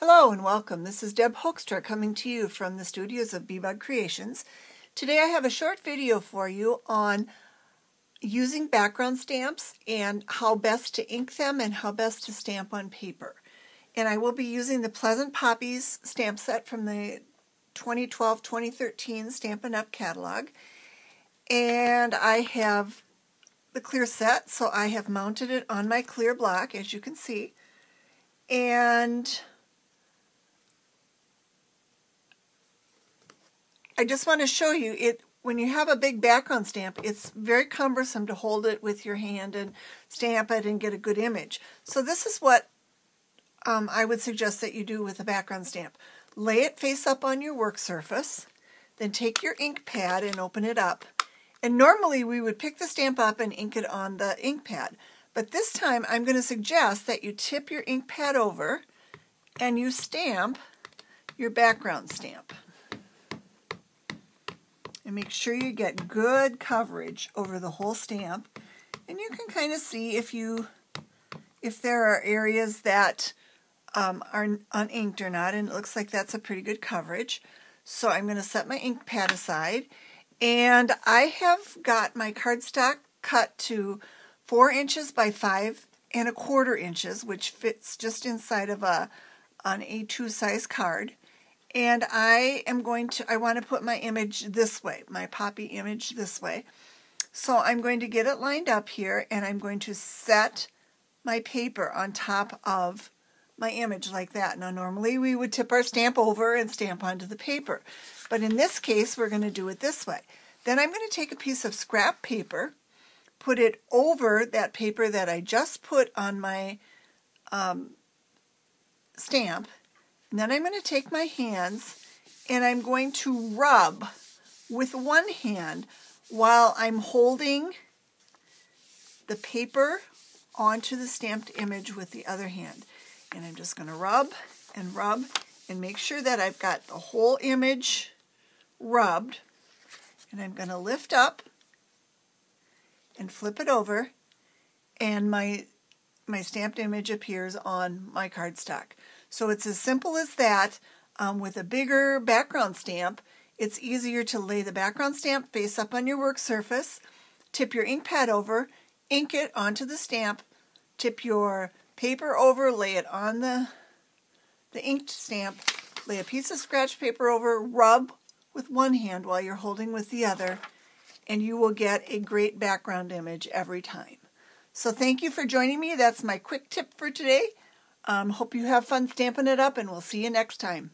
Hello and welcome. This is Deb Hoekstra coming to you from the studios of Bee Bug Creations. Today I have a short video for you on using background stamps and how best to ink them and how best to stamp on paper. And I will be using the Pleasant Poppies stamp set from the 2012-2013 Stampin' Up! Catalog. And I have the clear set, so I have mounted it on my clear block, as you can see. And I just want to show you it. When you have a big background stamp, it's very cumbersome to hold it with your hand and stamp it and get a good image. So this is what I would suggest that you do with a background stamp. Lay it face up on your work surface, then take your ink pad and open it up. And normally we would pick the stamp up and ink it on the ink pad. But this time I'm going to suggest that you tip your ink pad over and you stamp your background stamp. And make sure you get good coverage over the whole stamp. And you can kind of see if there are areas that are uninked or not, and it looks like that's a pretty good coverage. So I'm going to set my ink pad aside, and I have got my cardstock cut to 4 inches by 5 1/4 inches, which fits just inside of an A2 size card. And I want to put my image this way, my poppy image this way. So I'm going to get it lined up here, and I'm going to set my paper on top of my image like that. Now normally we would tip our stamp over and stamp onto the paper, but in this case we're going to do it this way. Then I'm going to take a piece of scrap paper, put it over that paper that I just put on my stamp. And then I'm going to take my hands and I'm going to rub with one hand while I'm holding the paper onto the stamped image with the other hand. And I'm just going to rub and make sure that I've got the whole image rubbed. And I'm going to lift up and flip it over, and my stamped image appears on my cardstock. So it's as simple as that. With a bigger background stamp, it's easier to lay the background stamp face up on your work surface, tip your ink pad over, ink it onto the stamp, tip your paper over, lay it on the inked stamp, lay a piece of scratch paper over, rub with one hand while you're holding with the other, and you will get a great background image every time. So thank you for joining me. That's my quick tip for today. Hope you have fun stamping it up, and we'll see you next time.